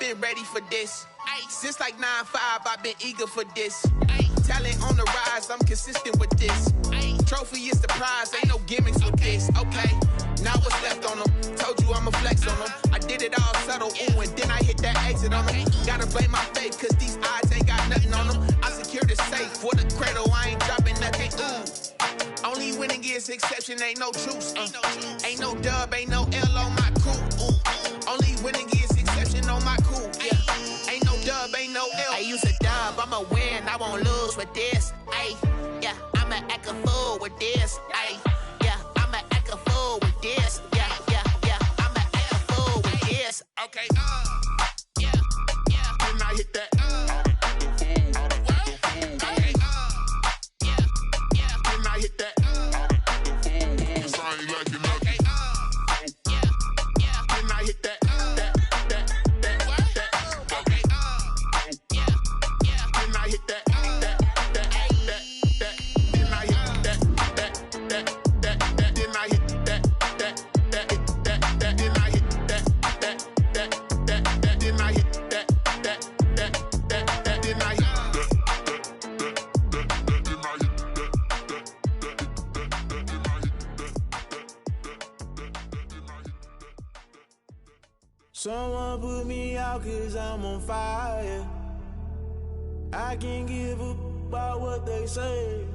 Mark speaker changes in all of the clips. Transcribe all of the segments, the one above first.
Speaker 1: been ready for this. Since like 9-5, I've been eager for this. Talent on the rise, I'm consistent with this. Trophy is the prize, ain't no gimmicks with this. Okay, now what's left on them? Told you I'ma flex on them. I did it all subtle, ooh, and then I hit that exit on them. Gotta blame my faith, cause these odds ain't got nothing on them. I secure the safe for the cradle, I ain't dropping nothing, ooh. Only winning is exception, ain't no truce. Ain't no dub, ain't no L on my crew. Ooh. Only winning is exception on my crew, yeah. Ain't no dub, ain't no L. I use a dub, I'ma win, I won't lose with this. Ay, yeah, I'ma act a fool with this. Ay, yeah, I'ma act a fool with this. Yeah, yeah, yeah, I'ma act a fool with this. Okay, yeah, yeah. Then I hit that. Okay, yeah, yeah. Then I hit that. Cause I ain't like it nothing. Okay, yeah, yeah. Then I hit that.
Speaker 2: Someone put me out cause I'm on fire. I can't give up about what they say.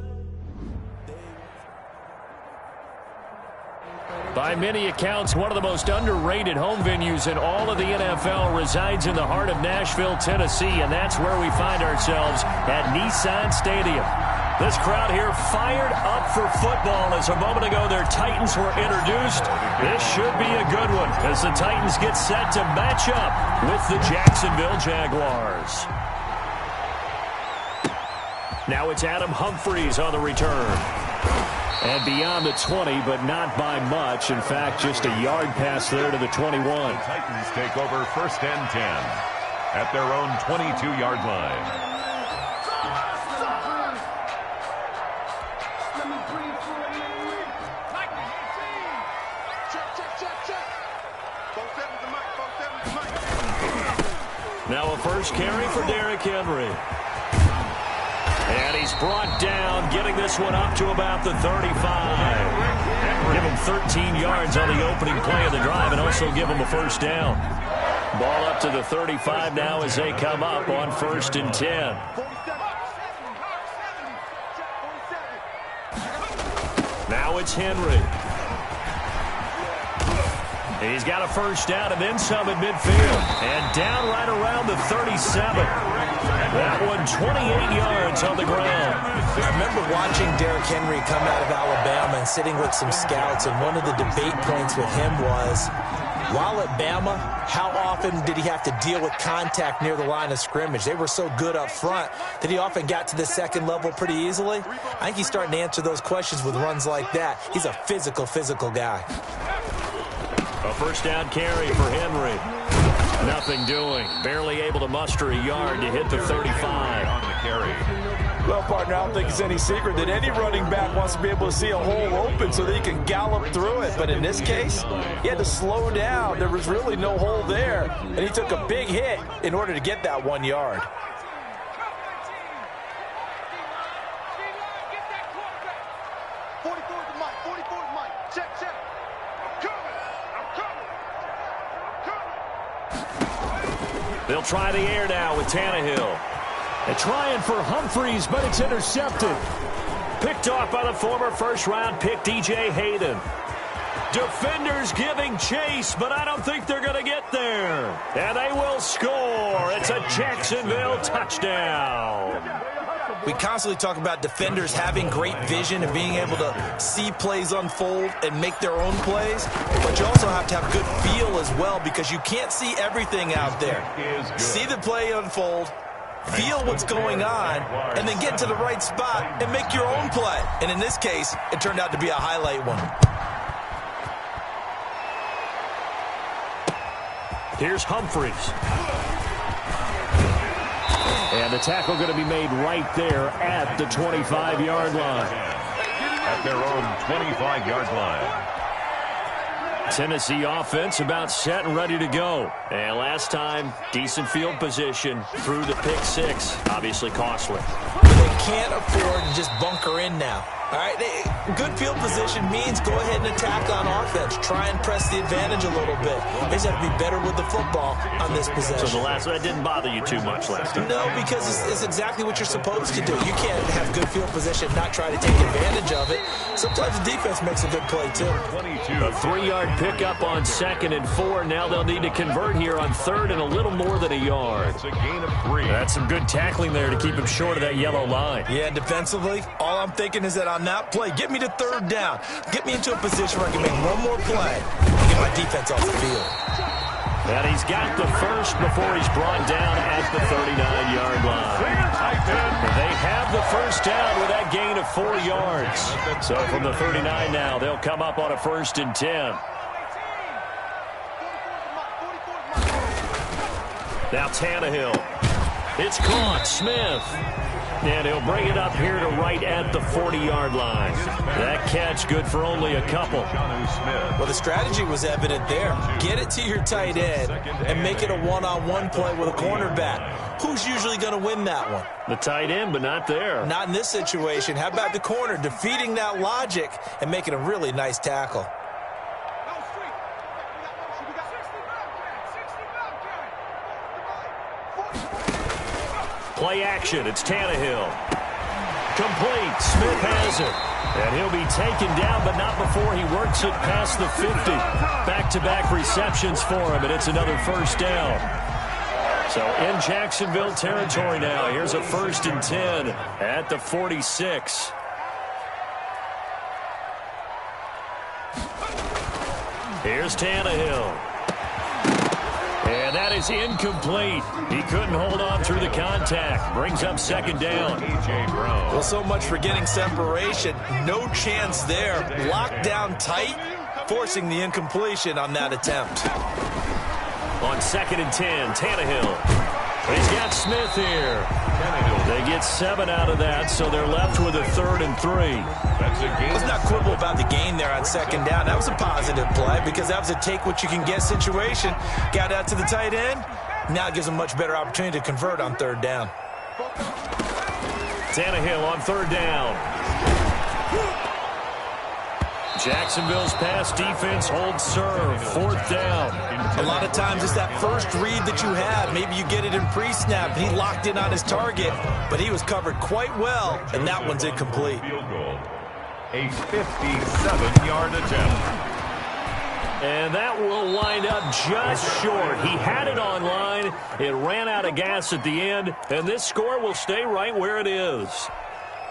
Speaker 3: By many accounts, one of the most underrated home venues in all of the NFL resides in the heart of Nashville, Tennessee, and that's where we find ourselves at Nissan Stadium. This crowd here fired up for football as a moment ago their Titans were introduced. This should be a good one as the Titans get set to match up with the Jacksonville Jaguars. Now it's Adam Humphries on the return. And beyond the 20, but not by much. In fact, just a yard pass there to the 21.
Speaker 4: The Titans take over 1st and 10 at their own 22-yard line.
Speaker 3: Now a first carry for Derrick Henry. And he's brought down, getting this one up to about the 35. Give him 13 yards on the opening play of the drive and also give him a first down. Ball up to the 35 now as they come up on 1st and 10. Now it's Henry. He's got a first down and then some at midfield. And down right around the 37. That one 28 yards on the ground.
Speaker 5: I remember watching Derrick Henry come out of Alabama and sitting with some scouts, and one of the debate points with him was, while at Bama, how often did he have to deal with contact near the line of scrimmage? They were so good up front that he often got to the second level pretty easily. I think he's starting to answer those questions with runs like that. He's a physical guy.
Speaker 3: A first down carry for Henry. Nothing doing. Barely able to muster a yard to hit the 35.
Speaker 4: On the carry.
Speaker 6: Well, partner, I don't think it's any secret that any running back wants to be able to see a hole open so that he can gallop through it. But in this case, he had to slow down. There was really no hole there, and he took a big hit in order to get that 1 yard.
Speaker 3: They'll try the air now with Tannehill. They're trying for Humphries, but it's intercepted. Picked off by the former first-round pick, DJ Hayden. Defenders giving chase, but I don't think they're going to get there. And they will score. It's a Jacksonville touchdown.
Speaker 5: We constantly talk about defenders having great vision and being able to see plays unfold and make their own plays. But you also have to have good feel as well, because you can't see everything out there. See the play unfold, feel what's going on, and then get to the right spot and make your own play. And in this case, it turned out to be a highlight one.
Speaker 3: Here's Humphries. And the tackle going to be made right there at the 25-yard line.
Speaker 4: At their own 25-yard line.
Speaker 3: Tennessee offense about set and ready to go. And last time, decent field position through the pick six. Obviously costly.
Speaker 5: They can't afford to just bunker in now. All right, good field position means go ahead and attack on offense. Try and press the advantage a little bit. They just have to be better with the football on this possession.
Speaker 3: So that didn't bother you too much last time?
Speaker 5: No, because it's exactly what you're supposed to do. You can't have good field position and not try to take advantage of it. Sometimes the defense makes a good play, too.
Speaker 3: A 3-yard pickup on 2nd and 4. Now they'll need to convert here on 3rd and a little more than a yard.
Speaker 4: It's a gain of 3.
Speaker 3: That's some good tackling there to keep him short of that yellow line.
Speaker 5: Yeah, defensively, all I'm thinking is that on that play, get me to 3rd down. Get me into a position where I can make one more play and get my defense off the field.
Speaker 3: And he's got the first before he's brought down at the 39-yard line. They have the first down with that gain of 4 yards. So from the 39 now, they'll come up on a 1st and 10. Now Tannehill. It's caught. Smith. And he'll bring it up here to right at the 40-yard line. That catch good for only a couple.
Speaker 5: Well, the strategy was evident there. Get it to your tight end and make it a one-on-one play with a cornerback. Who's usually going to win that one?
Speaker 3: The tight end, but not there.
Speaker 5: Not in this situation. How about the corner defeating that logic and making a really nice tackle?
Speaker 3: Play action. It's Tannehill. Complete. Smith has it. And he'll be taken down, but not before he works it past the 50. Back-to-back receptions for him, and it's another first down. So in Jacksonville territory now. Here's a 1st and 10 at the 46. Here's Tannehill. And that is incomplete. He couldn't hold on through the contact. Brings up 2nd down.
Speaker 5: Well, so much for getting separation. No chance there. Locked down tight, forcing the incompletion on that attempt.
Speaker 3: On 2nd and 10, Tannehill. He's got Smith here. They get 7 out of that, so they're left with a 3rd and 3.
Speaker 5: Let's not quibble about the gain there on 2nd down. That was a positive play because that was a take-what-you-can-get situation. Got out to the tight end. Now it gives them much better opportunity to convert on 3rd down.
Speaker 3: Tannehill on 3rd down. Jacksonville's pass defense holds serve. 4th down.
Speaker 5: A lot of times it's that first read that you have. Maybe you get it in pre-snap. He locked in on his target, but he was covered quite well, and that one's incomplete.
Speaker 4: Field goal. A 57-yard attempt.
Speaker 3: And that will wind up just short. He had it on line. It ran out of gas at the end, and this score will stay right where it is.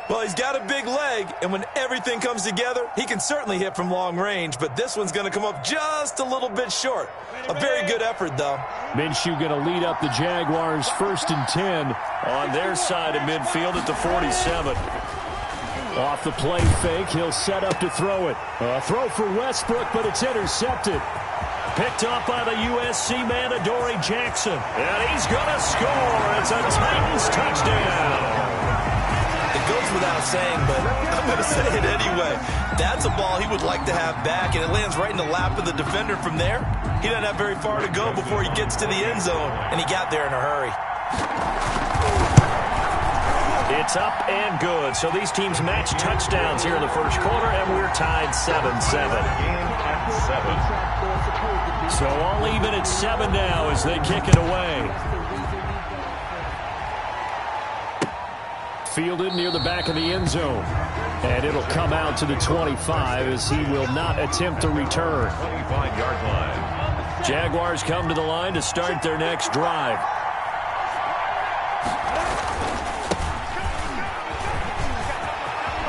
Speaker 5: Well, he's got a big leg, and when everything comes together, he can certainly hit from long range, but this one's going to come up just a little bit short. A very good effort, though.
Speaker 3: Minshew going to lead up the Jaguars 1st and 10 on their side of midfield at the 47. Off the play fake, he'll set up to throw it. A throw for Westbrook, but it's intercepted. Picked up by the USC man, Adoree Jackson. And he's going to score. It's a Titans touchdown.
Speaker 5: It goes without saying, but I'm going to say it anyway. That's a ball he would like to have back, and it lands right in the lap of the defender from there. He doesn't have very far to go before he gets to the end zone, and he got there in a hurry.
Speaker 3: It's up and good. So these teams match touchdowns here in the first quarter, and we're tied 7-7. So all even at 7 now as they kick it away. Fielded near the back of the end zone. And it'll come out to the 25 as he will not attempt a return.
Speaker 4: 25-yard line.
Speaker 3: Jaguars come to the line to start their next drive.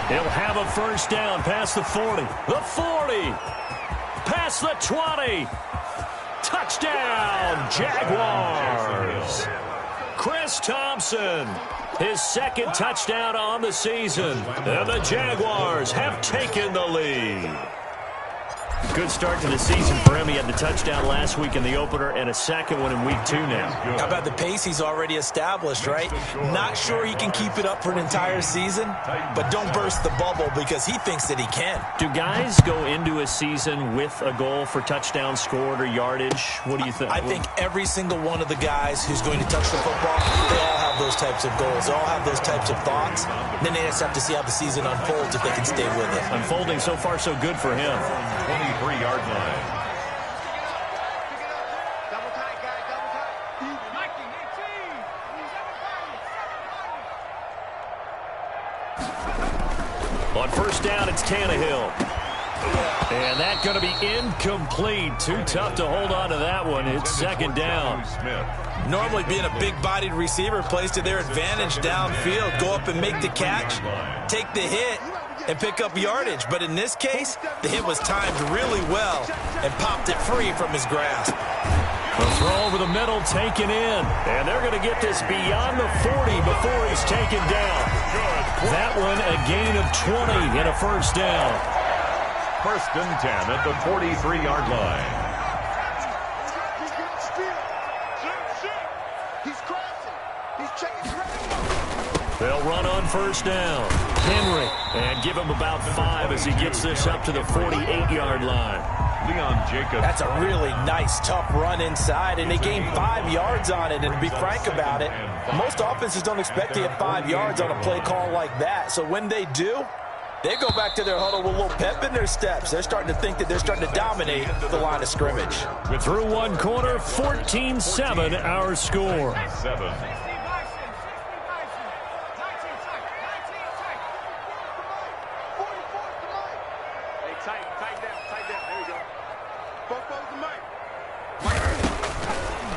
Speaker 3: He'll have a first down past the 40. The 40. Past the 20. Touchdown, Jaguars. Chris Thompson. His 2nd touchdown on the season. And the Jaguars have taken the lead. Good start to the season for him. He had the touchdown last week in the opener and a second one in week 2 now.
Speaker 5: How about the pace he's already established, right? Not sure he can keep it up for an entire season, but don't burst the bubble because he thinks that he can.
Speaker 3: Do guys go into a season with a goal for touchdown scored or yardage? What do you think?
Speaker 5: I think every single one of the guys who's going to touch the football, they all have those types of goals. They all have those types of thoughts. Then they just have to see how the season unfolds if they can stay with it.
Speaker 3: Unfolding so far so good for him.
Speaker 4: 23-yard line.
Speaker 3: On first down, it's Tannehill. And that's going to be incomplete. Too tough to hold on to that one. It's second down.
Speaker 5: Normally being a big-bodied receiver plays to their advantage downfield. Go up and make the catch, take the hit, and pick up yardage. But in this case, the hit was timed really well and popped it free from his grasp.
Speaker 3: The throw over the middle, taken in. And they're going to get this beyond the 40 before he's taken down. That one a gain of 20 and a first down.
Speaker 4: First and 10 at the 43-yard line.
Speaker 3: They'll run on first down. Henry, and give him about 5 as he gets this up to the 48-yard line.
Speaker 4: Leon Jacobs.
Speaker 5: That's a really nice, tough run inside, and they gained 5 yards on it. And to be frank about it, most offenses don't expect to get 5 yards on a play call like that. So when they do, they go back to their huddle with a little pep in their steps. They're starting to think that they're starting to dominate the line of scrimmage.
Speaker 3: Through one quarter, 14-7 our score.
Speaker 4: 7.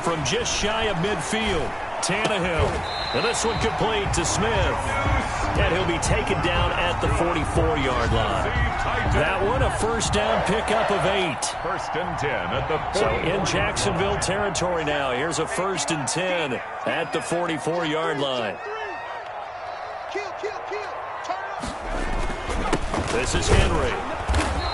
Speaker 3: From just shy of midfield, Tannehill. And this one complete to Smith. And he'll be taken down at the 44-yard line. That one a first down pickup of 8.
Speaker 4: First and 10 at the 40.
Speaker 3: So in Jacksonville territory now. Here's a first and 10 at the 44-yard line. This is Henry.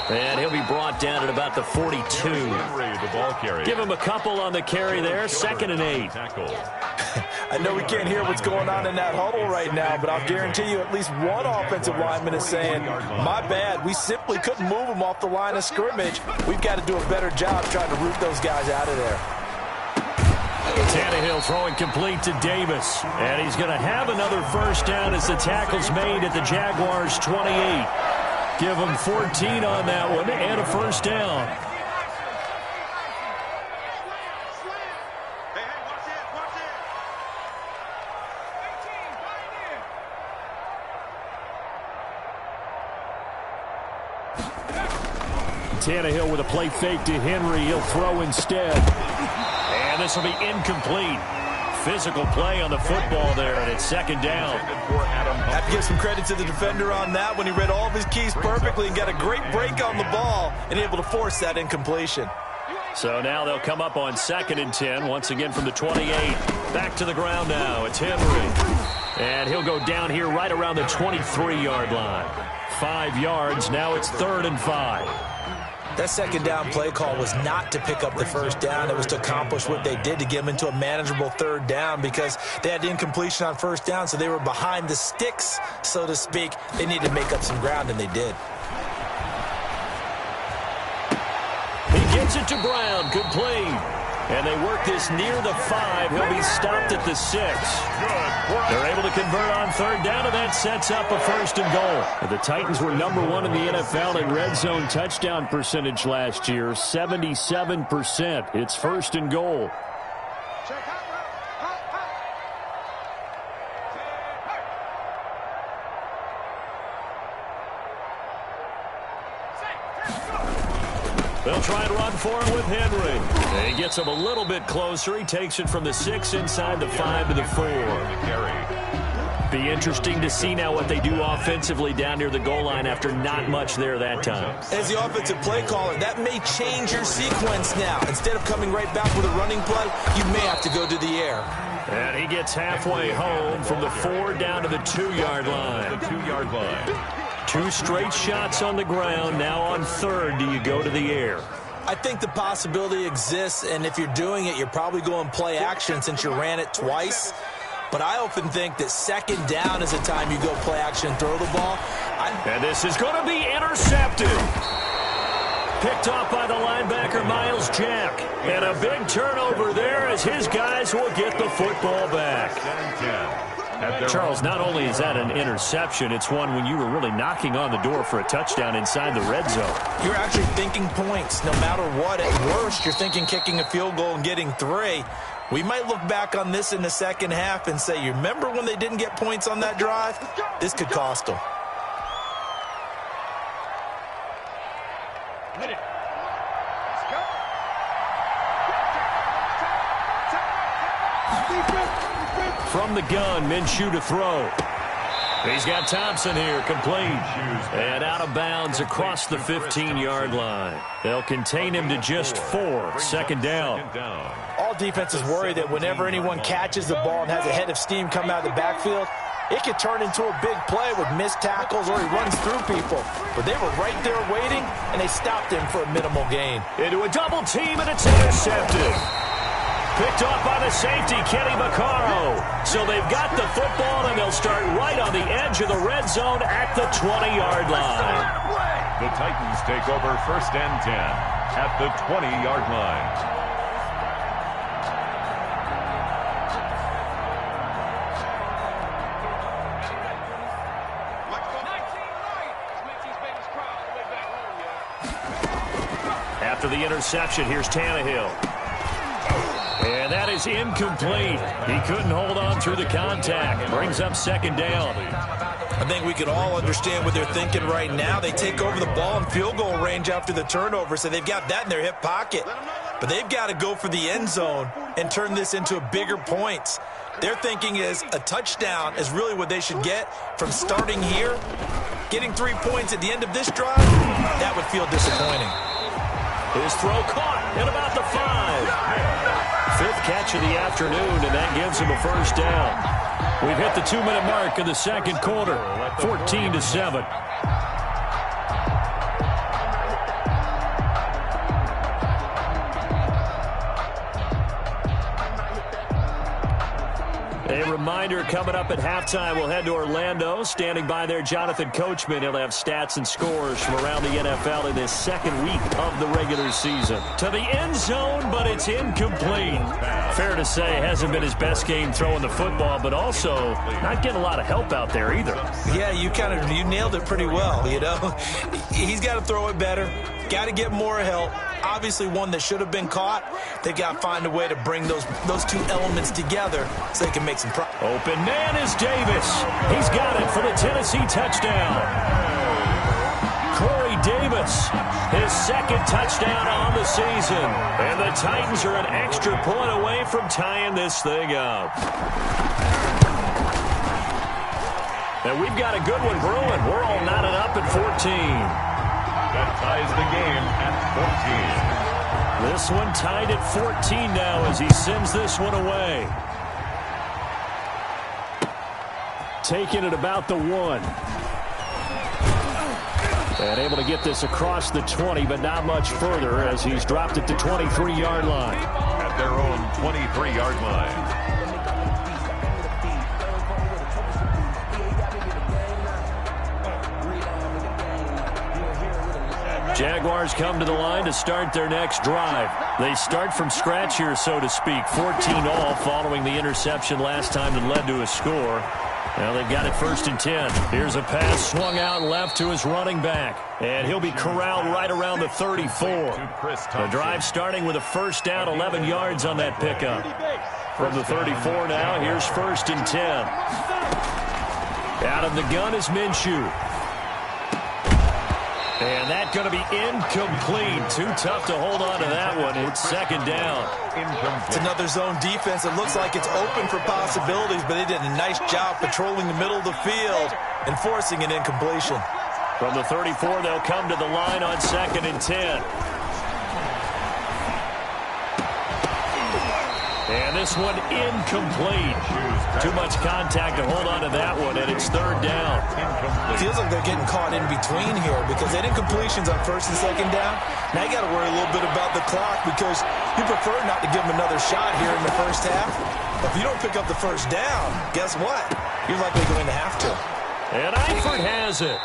Speaker 3: And he'll be brought down at about the 42.
Speaker 4: Henry, the ball carrier.
Speaker 3: Give him a couple on the carry there. Second and 8.
Speaker 5: I know we can't hear what's going on in that huddle right now, but I'll guarantee you at least one offensive lineman is saying, my bad, we simply couldn't move him off the line of scrimmage. We've got to do a better job trying to root those guys out of there.
Speaker 3: Tannehill throwing complete to Davis. And he's going to have another first down as the tackle's made at the Jaguars' 28. Give him 14 on that one and a first down. Tannehill with a play fake to Henry. He'll throw instead. And this will be incomplete. Physical play on the football there, and it's second down.
Speaker 5: Have to give some credit to the defender on that when he read all of his keys perfectly and got a great break on the ball and able to force that incompletion.
Speaker 3: So now they'll come up on second and 10, once again from the 28. Back to the ground now. It's Henry. And he'll go down here right around the 23-yard line. 5 yards. Now it's 3rd and 5.
Speaker 5: That second down play call was not to pick up the first down. It was to accomplish what they did to get them into a manageable 3rd down because they had incompletion on first down, so they were behind the sticks, so to speak. They needed to make up some ground, and they did.
Speaker 3: He gets it to Brown. Good play. And they work this near the 5. He'll be stopped at the 6. They're able to convert on 3rd down, and that sets up a 1st and goal. The Titans were #1 in the NFL in red zone touchdown percentage last year, 77%. It's 1st and goal. They'll try and run for it with Henry. And he gets him a little bit closer. He takes it from the 6 inside the 5 to the 4. Be interesting to see now what they do offensively down near the goal line after not much there that time.
Speaker 5: As the offensive play caller, that may change your sequence now. Instead of coming right back with a running play, you may have to go to the air.
Speaker 3: And he gets halfway home from the 4 down to the 2-yard line.
Speaker 4: The 2-yard line.
Speaker 3: 2 straight shots on the ground. Now on third, do you go to the air?
Speaker 5: I think the possibility exists, and if you're doing it, you're probably going play action since you ran it twice. But I often think that second down is the time you go play action and throw the ball.
Speaker 3: And this is going to be intercepted. Picked off by the linebacker, Miles Jack. And a big turnover there as his guys will get the football back. Charles, not only is that an interception, it's one when you were really knocking on the door for a touchdown inside the red zone.
Speaker 5: You're actually thinking points no matter what. At worst, you're thinking kicking a field goal and getting 3. We might look back on this in the second half and say, you remember when they didn't get points on that drive? This could cost them.
Speaker 3: From the gun, Minshew to throw. He's got Thompson here, complete. And out of bounds across the 15-yard line. They'll contain him to just 4, second down.
Speaker 5: All defenses worry that whenever anyone catches the ball and has a head of steam come out of the backfield, it could turn into a big play with missed tackles or he runs through people. But they were right there waiting, and they stopped him for a minimal gain.
Speaker 3: Into a double team, and it's intercepted. Picked off by the safety, Kenny Vaccaro. So they've got the football, and they'll start right on the edge of the red zone at the 20-yard line.
Speaker 4: The Titans take over first and 10 at the 20-yard line.
Speaker 3: After the interception, here's Tannehill. And that is incomplete. He couldn't hold on through the contact. Brings up second down.
Speaker 5: I think we can all understand what they're thinking right now. They take over the ball in field goal range after the turnover, so they've got that in their hip pocket. But they've got to go for the end zone and turn this into a bigger points. Their thinking is a touchdown is really what they should get from starting here. Getting 3 points at the end of this drive, that would feel disappointing.
Speaker 3: His throw caught at about the 5. 5th catch of the afternoon, and that gives him a first down. We've hit the 2-minute mark of the second quarter, 14-7. A reminder, coming up at halftime, we'll head to Orlando. Standing by there, Jonathan Coachman. He'll have stats and scores from around the NFL in this second week of the regular season. To the end zone, but it's incomplete. Fair to say, hasn't been his best game throwing the football, but also not getting a lot of help out there either.
Speaker 5: Yeah, you nailed it pretty well, you know. He's got to throw it better. Got to get more help. Obviously one that should have been caught. They got to find a way to bring those two elements together so they can make some progress.
Speaker 3: Open man is Davis. He's got it for the Tennessee touchdown. Corey Davis, his second touchdown on the season. And the Titans are an extra point away from tying this thing up. And we've got a good one brewing. We're all knotted up at 14.
Speaker 4: That ties the game at 14.
Speaker 3: This one tied at 14 now as he sends this one away. Taking it about the 1. And able to get this across the 20, but not much further as he's dropped it to 23-yard line.
Speaker 4: At their own 23-yard line.
Speaker 3: Jaguars come to the line to start their next drive. They start from scratch here, so to speak. 14-all following the interception last time that led to a score. Now they've got it 1st and 10. Here's a pass swung out left to his running back. And he'll be corralled right around the 34. The drive starting with a first down, 11 yards on that pickup. From the 34 now, here's 1st and 10. Out of the gun is Minshew. And that's going to be incomplete. Too tough to hold on to that one. It's second down.
Speaker 5: It's another zone defense. It looks like it's open for possibilities, but they did a nice job patrolling the middle of the field and forcing an incompletion.
Speaker 3: From the 34, they'll come to the line on 2nd and 10. And this one incomplete. Too much contact to hold on to that one, and it's third down.
Speaker 5: Feels like they're getting caught in between here because they did incompletions on first and second down. Now you got to worry a little bit about the clock because you prefer not to give them another shot here in the first half. But if you don't pick up the first down, guess what? You're likely going to have to.
Speaker 3: And Eifert has it.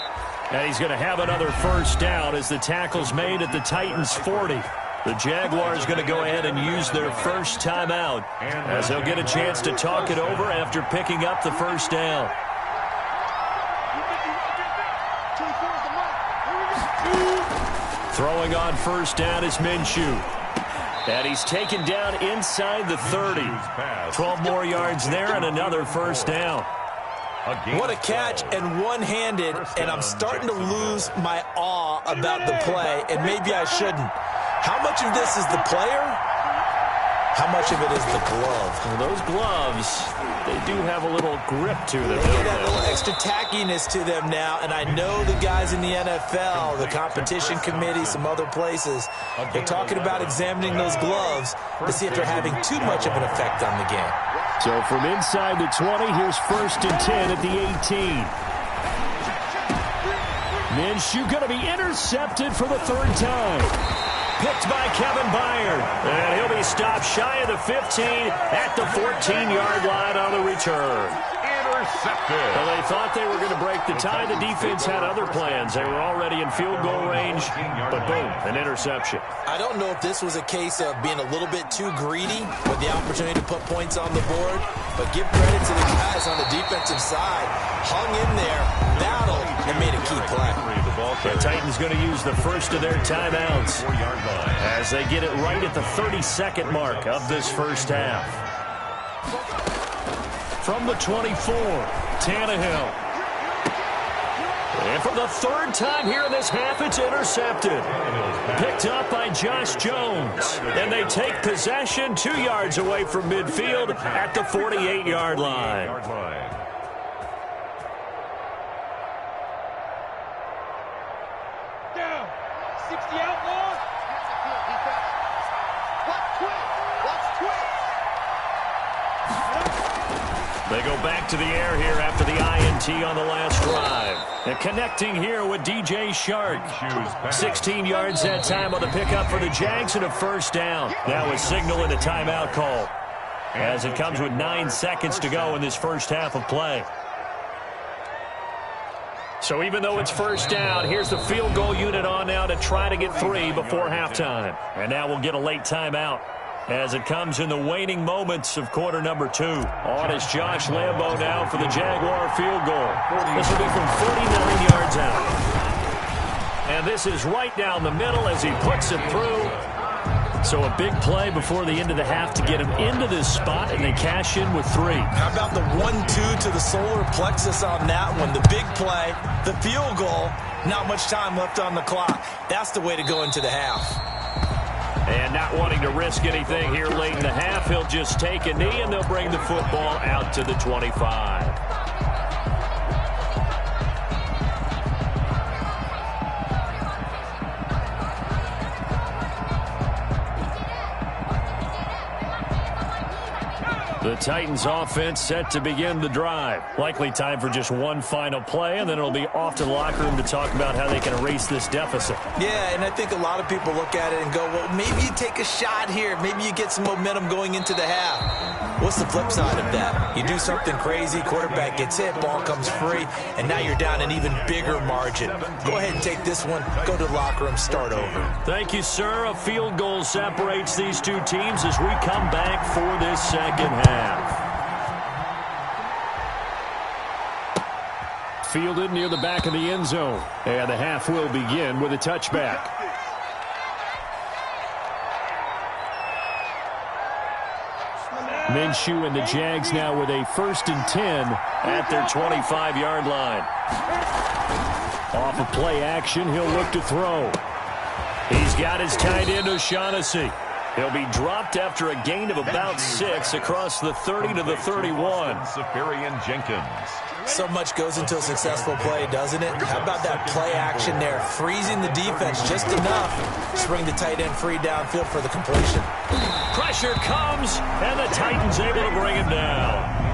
Speaker 3: And he's going to have another first down as the tackle's made at the Titans' 40. The Jaguars going to go ahead and use their first timeout as they'll get a chance to talk it over after picking up the first down. Throwing on first down is Minshew. And he's taken down inside the 30. 12 more yards there and another first down.
Speaker 5: What a catch and one-handed, and I'm starting to lose my awe about the play, and maybe I shouldn't. How much of this is the player? How much of it is the glove?
Speaker 3: Well, those gloves, they do have a little grip to them.
Speaker 5: They get a little extra tackiness to them now, and I know the guys in the NFL, the competition committee, some other places, they're talking about examining those gloves to see if they're having too much of an effect on the game.
Speaker 3: So from inside the 20, here's first and 10 at the 18. Minshew going to be intercepted for the third time. Picked by Kevin Byard. And he'll be stopped shy of the 15 at the 14-yard line on the return.
Speaker 4: Intercepted.
Speaker 3: Well, they thought they were going to break the tie. The defense had other plans. They were already in field goal range, but boom, an interception.
Speaker 5: I don't know if this was a case of being a little bit too greedy with the opportunity to put points on the board, but give credit to the guys on the defensive side. Hung in there, battled, and made a key play.
Speaker 3: The Titans going to use the first of their timeouts as they get it right at the 32nd mark of this first half. From the 24, Tannehill. And for the third time here in this half, it's intercepted. Picked up by Josh Jones. And they take possession 2 yards away from midfield at the 48-yard line. They go back to the air here after the INT on the last drive. And connecting here with DJ Shark. 16 yards that time on the pickup for the Jags and a first down. That was signaling a timeout call as it comes with 9 seconds to go in this first half of play. So even though it's first down, here's the field goal unit on now to try to get 3 before halftime. And now we'll get a late timeout as it comes in the waning moments of quarter number 2. On is Josh Lambo now for the Jaguar field goal. This will be from 49 yards out. And this is right down the middle as he puts it through. So a big play before the end of the half to get him into this spot, and they cash in with 3.
Speaker 5: How about the 1-2 to the solar plexus on that one? The big play, the field goal, not much time left on the clock. That's the way to go into the half.
Speaker 3: And not wanting to risk anything here late in the half, he'll just take a knee, and they'll bring the football out to the 25. The Titans offense set to begin the drive. Likely time for just one final play, and then it'll be off to the locker room to talk about how they can erase this deficit.
Speaker 5: Yeah, and I think a lot of people look at it and go, well, maybe you take a shot here. Maybe you get some momentum going into the half. What's the flip side of that? You do something crazy, quarterback gets hit, ball comes free, and now you're down an even bigger margin. Go ahead and take this one, go to the locker room, start over.
Speaker 3: Thank you, sir. A field goal separates these two teams as we come back for this second half. Fielded near the back of the end zone. And the half will begin with a touchback. Minshew and the Jags now with a 1st and 10 at their 25-yard line. Off of play action, he'll look to throw. He's got his tight end, O'Shaughnessy. He'll be dropped after a gain of about 6 across the 30 to the 31.
Speaker 4: Safarian Jenkins.
Speaker 5: So much goes into a successful play, doesn't it? How about that play action there? Freezing the defense just enough to bring the tight end free downfield for the completion.
Speaker 3: Pressure comes, and the Titans able to bring him down.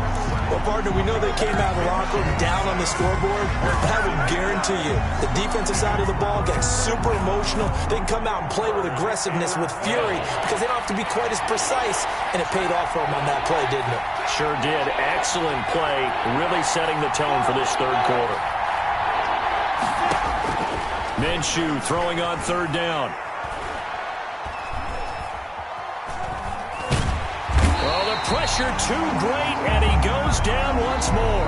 Speaker 5: Well, partner, we know they came out of the locker room down on the scoreboard. I will guarantee you the defensive side of the ball gets super emotional. They can come out and play with aggressiveness, with fury, because they don't have to be quite as precise. And it paid off for them on that play, didn't it?
Speaker 3: Sure did. Excellent play, really setting the tone for this third quarter. Minshew throwing on third down. Pressure too great, and he goes down once more.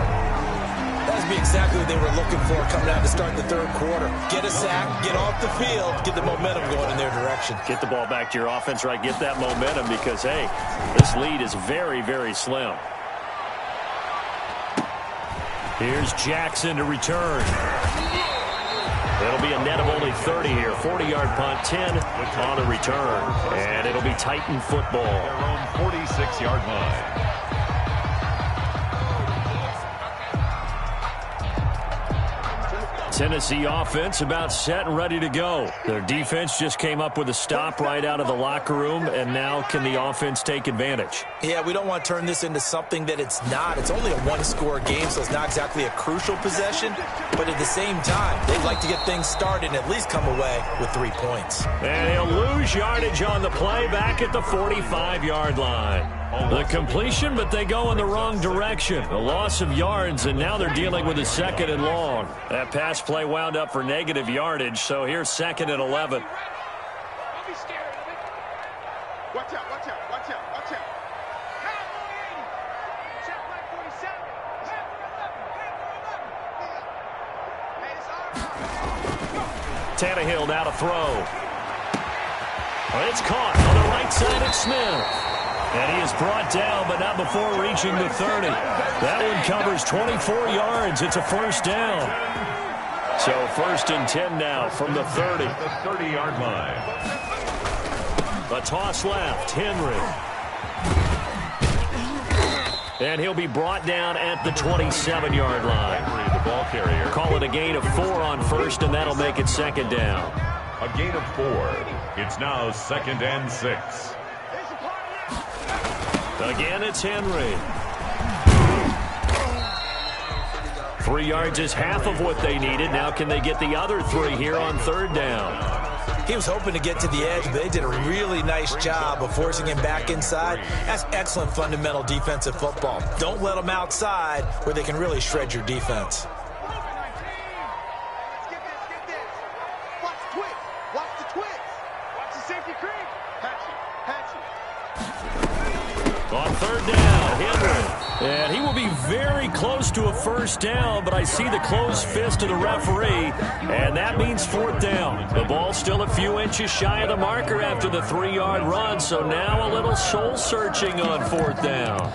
Speaker 5: That would be exactly what they were looking for coming out to start the third quarter. Get a sack, get off the field, get the momentum going in their direction.
Speaker 3: Get the ball back to your offense, right? Get that momentum because, hey, this lead is very, very slim. Here's Jackson to return. It'll be a net of only 30 here. 40-yard punt, 10 on the return. And it'll be Titan football.
Speaker 4: Their own 46-yard line.
Speaker 3: Tennessee offense about set and ready to go. Their defense just came up with a stop right out of the locker room, and now can the offense take advantage?
Speaker 5: Yeah, we don't want to turn this into something that it's not. It's only a one-score game, so it's not exactly a crucial possession. But at the same time, they'd like to get things started and at least come away with 3 points.
Speaker 3: And he'll lose yardage on the play back at the 45-yard line. The completion, but they go in the wrong direction. A loss of yards, and now they're dealing with a second and long. That pass play wound up for negative yardage, so here's second and 11.
Speaker 7: Don't be scared of it. Watch out, watch out, watch out, watch out. Check like 47.
Speaker 3: Tannehill now to throw. It's caught on the right side at Smith. And he is brought down, but not before reaching the 30. That one covers 24 yards. It's a first down. So first and 10 now from the 30.
Speaker 4: The 30-yard line.
Speaker 3: A toss left, Henry. And he'll be brought down at the 27-yard line.
Speaker 4: Henry, the ball carrier.
Speaker 3: Call it a gain of 4 on first, and that'll make it second down.
Speaker 4: A gain of 4. It's now second and 6.
Speaker 3: Again, it's Henry. 3 yards is half of what they needed. Now can they get the other 3 here on third down?
Speaker 5: He was hoping to get to the edge, but they did a really nice job of forcing him back inside. That's excellent fundamental defensive football. Don't let them outside where they can really shred your defense.
Speaker 7: Watch the twitch. Watch the twitch. Watch the safety creep. Patchy.
Speaker 3: On third down, Henry. And he will be very close to a first down, but I see the closed fist of the referee, and that means fourth down. The ball still a few inches shy of the marker after the 3-yard run, so now a little soul-searching on fourth down.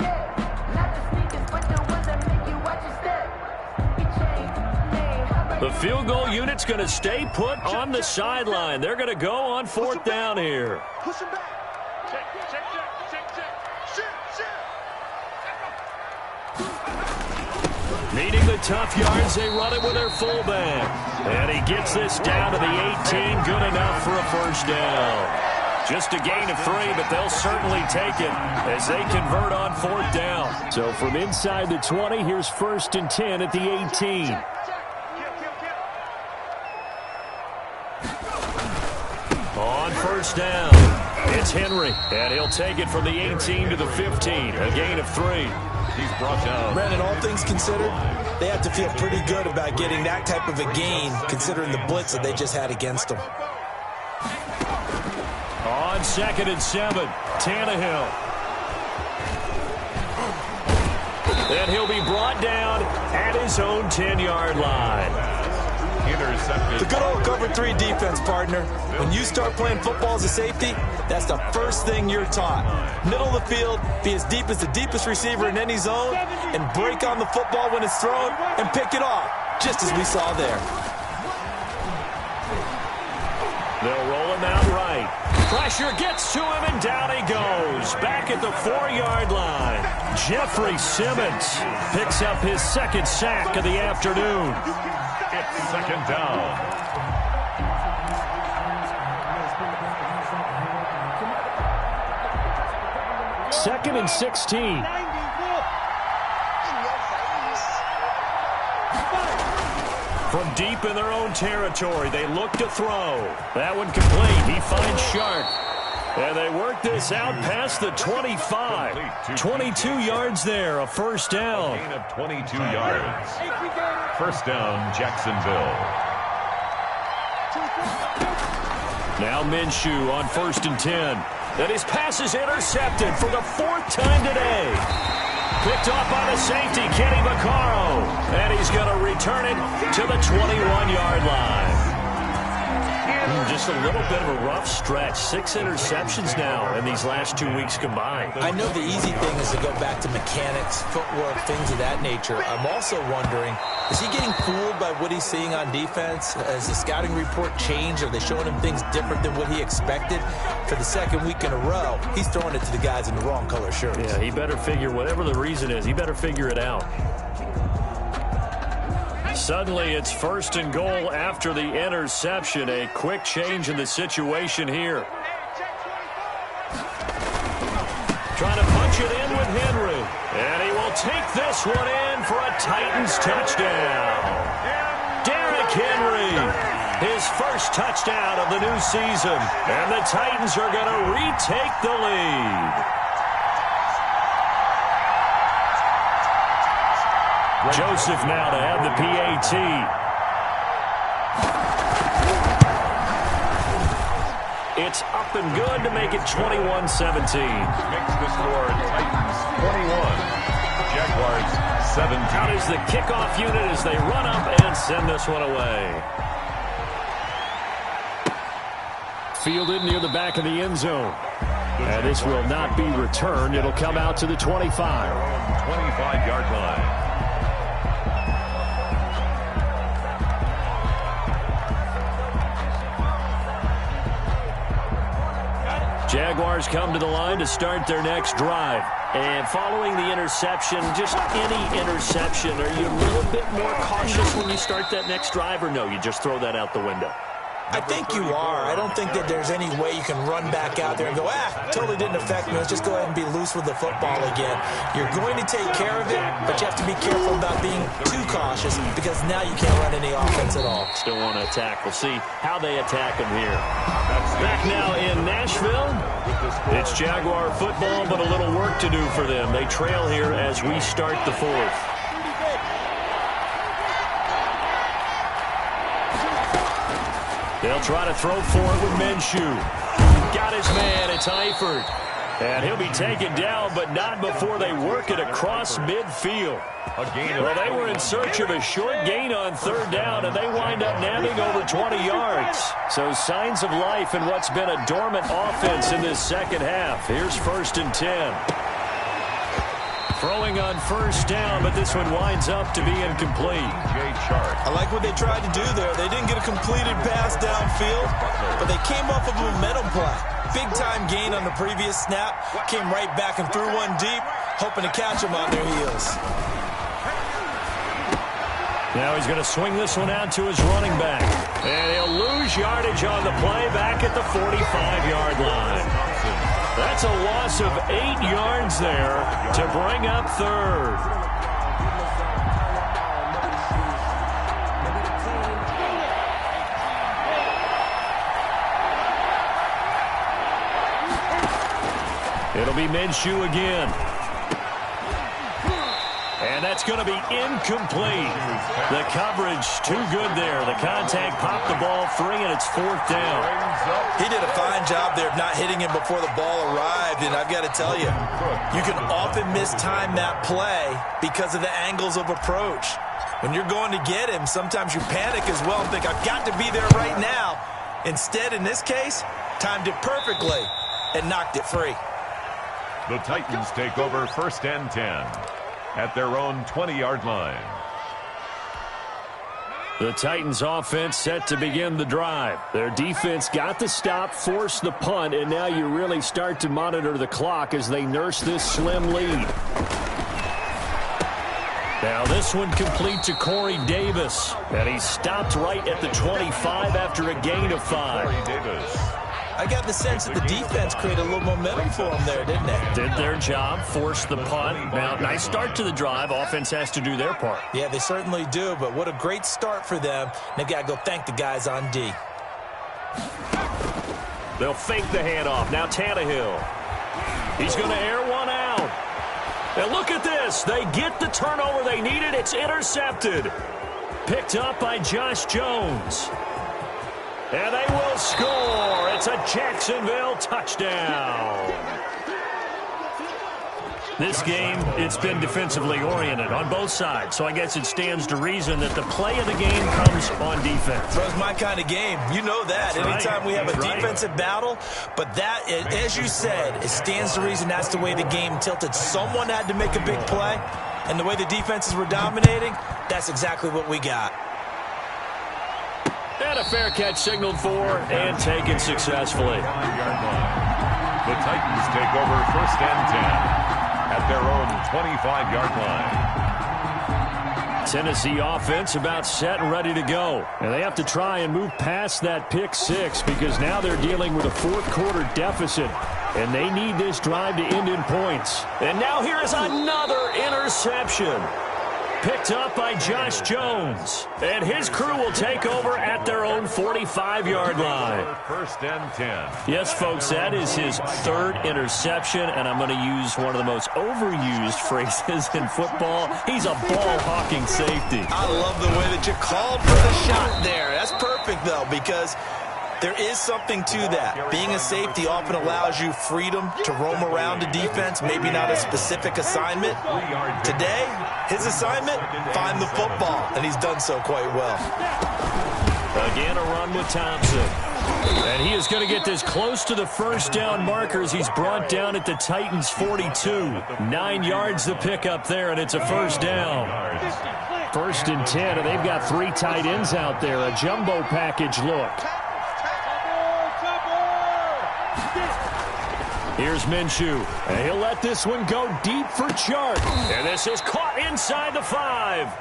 Speaker 3: The field goal unit's going to stay put on the sideline. They're going to go on fourth down here.
Speaker 7: Push him back. Check.
Speaker 3: Needing the tough yards, they run it with their fullback. And he gets this down to the 18, good enough for a first down. Just a gain of 3, but they'll certainly take it as they convert on fourth down. So from inside the 20, here's first and 10 at the 18. On first down, it's Henry, and he'll take it from the 18 to the 15, a gain of 3.
Speaker 4: He's brought down.
Speaker 5: Brandon, all things considered, they have to feel pretty good about getting that type of a gain, considering the blitz that they just had against them.
Speaker 3: On second and 7, Tannehill. And he'll be brought down at his own 10-yard line.
Speaker 4: Intercepted.
Speaker 5: The good old cover 3 defense, partner. When you start playing football as a safety, that's the first thing you're taught. Middle of the field, be as deep as the deepest receiver in any zone, and break on the football when it's thrown and pick it off, just as we saw there.
Speaker 3: They'll roll him out right. Pressure gets to him, and down he goes. Back at the 4-yard line. Jeffrey Simmons picks up his second sack of the afternoon.
Speaker 4: It's second down.
Speaker 3: Second and 16. From deep in their own territory, they look to throw. That one complete. He finds Sharp. And they work this out past the 25. 22 yards there, a first down.
Speaker 4: A gain of 22 yards. First down, Jacksonville.
Speaker 3: Now Minshew on 1st and 10. Then his pass is intercepted for the 4th time today. Picked off by the safety, Kenny Vaccaro. And he's going to return it to the 21-yard line. Just a little bit of a rough stretch. 6 interceptions now in these last 2 weeks combined.
Speaker 5: I know the easy thing is to go back to mechanics, footwork, things of that nature. I'm also wondering, is he getting fooled by what he's seeing on defense? Has the scouting report changed? Are they showing him things different than what he expected? For the second week in a row, he's throwing it to the guys in the wrong color shirts.
Speaker 3: Yeah, he better figure, whatever the reason is, he better figure it out. Suddenly, it's 1st and goal after the interception. A quick change in the situation here. Trying to punch it in with Henry. And he will take this one in for a Titans touchdown. Derrick Henry, his first touchdown of the new season. And the Titans are going to retake the lead. Joseph now to have the PAT. It's up and good to make it 21-17.
Speaker 4: Makes the score Titans 21, Jaguars 17.
Speaker 3: Out is the kickoff unit as they run up and send this one away. Fielded near the back of the end zone. And this will not be returned. It'll come out to the 25.
Speaker 4: 25-yard line.
Speaker 3: Jaguars come to the line to start their next drive. And following the interception, just any interception, are you a little bit more cautious when you start that next drive, or no, you just throw that out the window?
Speaker 5: I think you are. I don't think that there's any way you can run back out there and go, totally didn't affect me. Let's just go ahead and be loose with the football again. You're going to take care of it, but you have to be careful about being too cautious because now you can't run any offense at all.
Speaker 3: Still want to attack. We'll see how they attack them here. Back now in Nashville. It's Jaguar football, but a little work to do for them. They trail here as we start the 4th. They'll try to throw for it with Minshew. Got his man. It's Eifert. And he'll be taken down, but not before they work it across midfield. Well, they were in search of a short gain on 3rd down, and they wind up nabbing over 20 yards. So signs of life in what's been a dormant offense in this second half. Here's 1st and 10. Throwing on 1st down, but this one winds up to be incomplete.
Speaker 5: I like what they tried to do there. They didn't get a completed pass downfield, but they came off of a momentum play. Big-time gain on the previous snap. Came right back and threw one deep, hoping to catch them on their heels.
Speaker 3: Now he's going to swing this one out to his running back. And he'll lose yardage on the play back at the 45-yard line. That's a loss of 8 yards there to bring up 3rd. It'll be Minshew again. And that's going to be incomplete. The coverage too good there. The contact popped the ball free, and it's 4th down.
Speaker 5: He did a fine job there of not hitting him before the ball arrived, and I've got to tell you, you can often mistime that play because of the angles of approach. When you're going to get him, sometimes you panic as well and think, I've got to be there right now. Instead, in this case, timed it perfectly and knocked it free.
Speaker 4: The Titans take over 1st and 10 at their own 20-yard line.
Speaker 3: The Titans offense set to begin the drive. Their defense got the stop, forced the punt, and now you really start to monitor the clock as they nurse this slim lead. Now this one complete to Corey Davis, and he stopped right at the 25 after a gain of 5.
Speaker 4: Corey Davis.
Speaker 5: I got the sense that the defense created a little momentum for them there, didn't they?
Speaker 3: Did their job, forced the punt. Now, nice start to the drive. Offense has to do their part.
Speaker 5: Yeah, they certainly do, but what a great start for them. They've got to go thank the guys on D.
Speaker 3: They'll fake the handoff. Now Tannehill. He's going to air one out. And look at this. They get the turnover they needed. It's intercepted. Picked up by Josh Jones. And they will score. It's a Jacksonville touchdown. This game, it's been defensively oriented on both sides, so I guess it stands to reason that the play of the game comes on defense.
Speaker 5: That's my kind of game. You know that.
Speaker 3: That's
Speaker 5: Anytime we have a
Speaker 3: right.
Speaker 5: defensive battle, but that, as you said, it stands to reason that's the way the game tilted. Someone had to make a big play, and the way the defenses were dominating, that's exactly what we got.
Speaker 3: And a fair catch signaled for and taken successfully.
Speaker 4: The Titans take over 1st and 10 at their own 25-yard line.
Speaker 3: Tennessee offense about set and ready to go. And they have to try and move past that pick 6 because now they're dealing with a fourth-quarter deficit. And they need this drive to end in points. And now here is another interception. Picked up by Josh Jones. And his crew will take over at their own 45-yard line.
Speaker 4: 1st and 10.
Speaker 3: Yes, folks, that is his 3rd interception, and I'm going to use one of the most overused phrases in football. He's a ball-hawking safety.
Speaker 5: I love the way that you called for the shot there. That's perfect, though, because there is something to that. Being a safety often allows you freedom to roam around a defense, maybe not a specific assignment. Today, his assignment, find the football, and he's done so quite well.
Speaker 3: Again, a run with Thompson. And he is going to get this close to the first down markers. He's brought down at the Titans' 42. 9 yards the pickup there, and it's a first down. 1st and 10, and they've got 3 tight ends out there. A jumbo package look. Here's Minshew, and he'll let this one go deep for Chark. And this is caught inside the 5.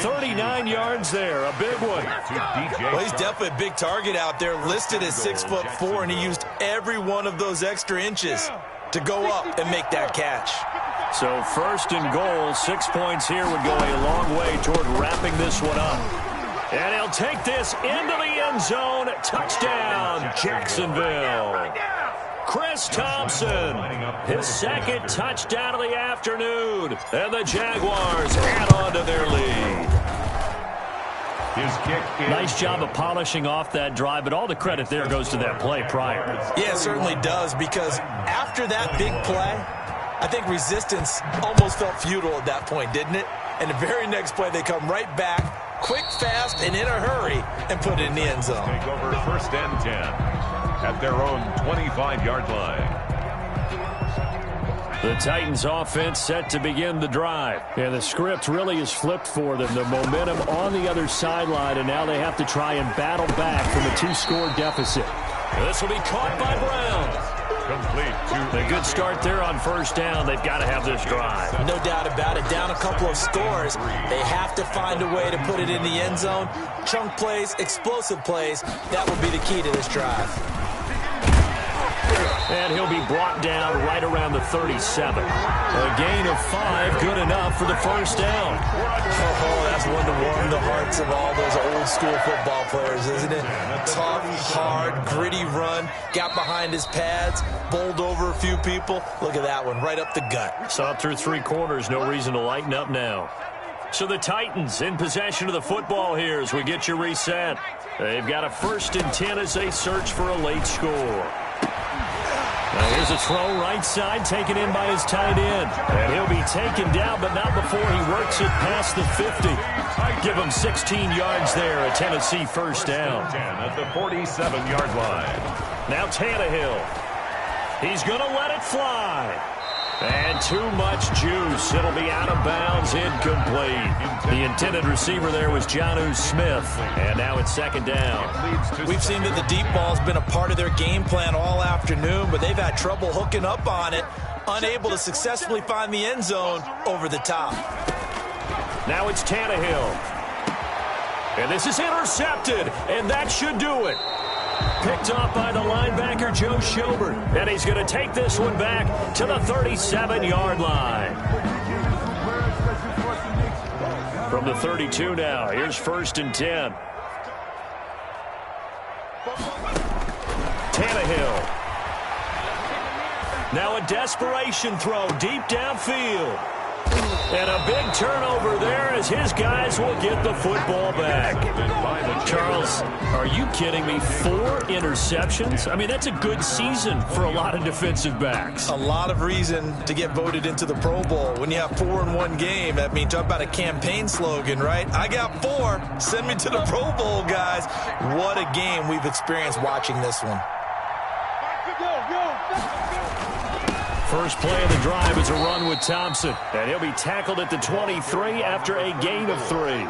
Speaker 3: 39 yards there, a big one.
Speaker 5: Well, he's definitely a big target out there, listed as 6'4", and he used every one of those extra inches to go up and make that catch.
Speaker 3: So 1st and goal, 6 points here would go a long way toward wrapping this one up. And he'll take this into the end zone. Touchdown, Jacksonville. Chris Thompson, his 2nd touchdown of the afternoon. And the Jaguars add on to their lead.
Speaker 4: His kick is
Speaker 3: nice job of polishing off that drive, but all the credit there goes to that play prior.
Speaker 5: Yeah, it certainly does, because after that big play, I think resistance almost felt futile at that point, didn't it? And the very next play, they come right back, quick, fast, and in a hurry, and put it in the end zone.
Speaker 4: take over 1st and 10 at their own 25-yard line.
Speaker 3: The Titans offense set to begin the drive. And the script really is flipped for them. The momentum on the other sideline, and now they have to try and battle back from a 2-score deficit. This will be caught by Brown.
Speaker 4: Complete to
Speaker 3: A good start there on 1st down. They've got to have this drive.
Speaker 5: No doubt about it. Down a couple of scores. They have to find a way to put it in the end zone. Chunk plays, explosive plays. That will be the key to this drive.
Speaker 3: And he'll be brought down right around the 37. A gain of 5, good enough for the 1st down.
Speaker 5: Oh, that's one to warm the hearts of all those old school football players, isn't it? Tough, hard, gritty run. Got behind his pads, bowled over a few people. Look at that one, right up the gut.
Speaker 3: Saw it through 3 quarters, no reason to lighten up now. So the Titans in possession of the football here as we get you reset. They've got a 1st and 10 as they search for a late score. Now here's a throw right side taken in by his tight end. And he'll be taken down, but not before he works it past the 50. Give him 16 yards there, a Tennessee 1st down.
Speaker 4: 10 at the 47-yard line.
Speaker 3: Now Tannehill. He's going to let it fly. And too much juice. It'll be out of bounds, incomplete. The intended receiver there was Jonnu Smith, and now it's second down.
Speaker 5: We've seen that the deep ball's been a part of their game plan all afternoon, but they've had trouble hooking up on it, unable to successfully find the end zone over the top.
Speaker 3: Now it's Tannehill. And this is intercepted, and that should do it. Picked off by the linebacker, Joe Schobert. And he's going to take this one back to the 37-yard line. From the 32 now, here's 1st and 10. Tannehill. Now a desperation throw deep downfield. And a big turnover there as his guys will get the football back. Charles, are you kidding me? 4 interceptions? I mean, that's a good season for a lot of defensive backs.
Speaker 5: A lot of reason to get voted into the Pro Bowl. When you have 4 in one game, I mean, talk about a campaign slogan, right? I got 4. Send me to the Pro Bowl, guys. What a game we've experienced watching this one.
Speaker 3: First play of the drive is a run with Thompson. And he'll be tackled at the 23 after a gain of 3.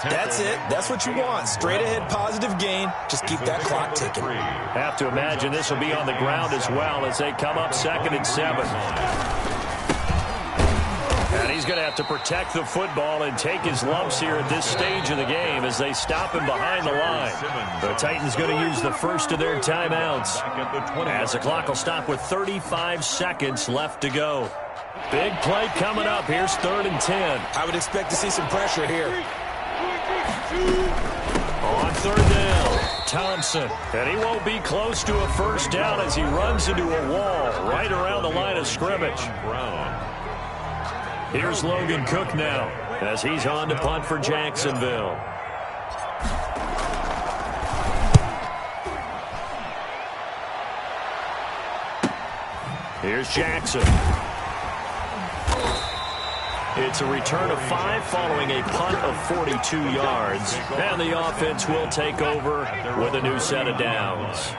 Speaker 5: That's it. That's what you want. Straight ahead positive gain. Just keep that clock ticking.
Speaker 3: Have to imagine this will be on the ground as well as they come up 2nd and 7. And he's going to have to protect the football and take his lumps here at this stage of the game as they stop him behind the line. The Titans going to use the first of their timeouts as the clock will stop with 35 seconds left to go. Big play coming up. Here's 3rd and 10.
Speaker 5: I would expect to see some pressure here.
Speaker 3: On 3rd down, Thompson. And he won't be close to a first down as he runs into a wall right around the line of scrimmage. Here's Logan Cook now as he's on to punt for Jacksonville. Here's Jackson. It's a return of 5 following a punt of 42 yards. And the offense will take over with a new set of downs.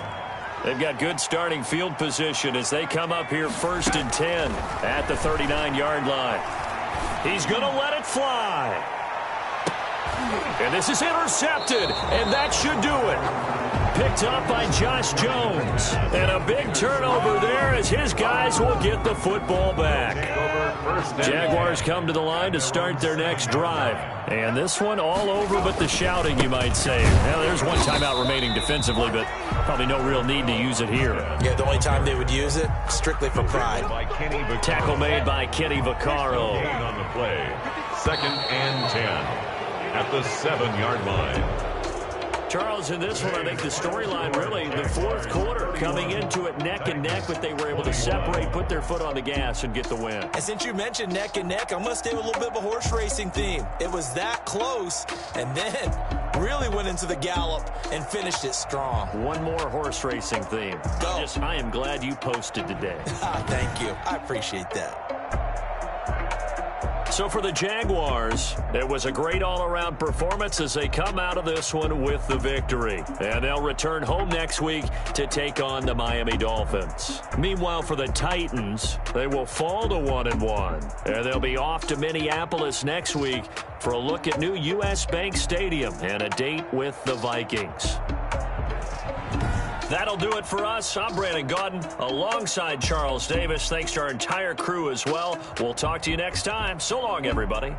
Speaker 3: They've got good starting field position as they come up here 1st and 10 at the 39-yard line. He's going to let it fly. And this is intercepted, and that should do it. Picked up by Josh Jones. And a big turnover there as his guys will get the football back. Jaguars come to the line to start their next drive. And this one all over but the shouting, you might say. Well, there's one timeout remaining defensively, but probably no real need to use it here.
Speaker 5: Yeah, the only time they would use it, strictly for pride.
Speaker 3: Tackle made by Kenny Vaccaro.
Speaker 4: On the play, 2nd and 10 at the 7-yard line.
Speaker 3: Charles, in this one, I think the storyline really, the 4th quarter, coming into it neck and neck, but they were able to separate, put their foot on the gas, and get the win.
Speaker 5: And since you mentioned neck and neck, I'm going to stay with a little bit of a horse racing theme. It was that close, and then really went into the gallop and finished it strong.
Speaker 3: One more horse racing theme.
Speaker 5: Go.
Speaker 3: I am glad you posted today.
Speaker 5: Thank you. I appreciate that.
Speaker 3: So for the Jaguars, it was a great all-around performance as they come out of this one with the victory. And they'll return home next week to take on the Miami Dolphins. Meanwhile, for the Titans, they will fall to 1-1. And they'll be off to Minneapolis next week for a look at new U.S. Bank Stadium and a date with the Vikings. That'll do it for us. I'm Brandon Gaudin alongside Charles Davis. Thanks to our entire crew as well. We'll talk to you next time. So long, everybody.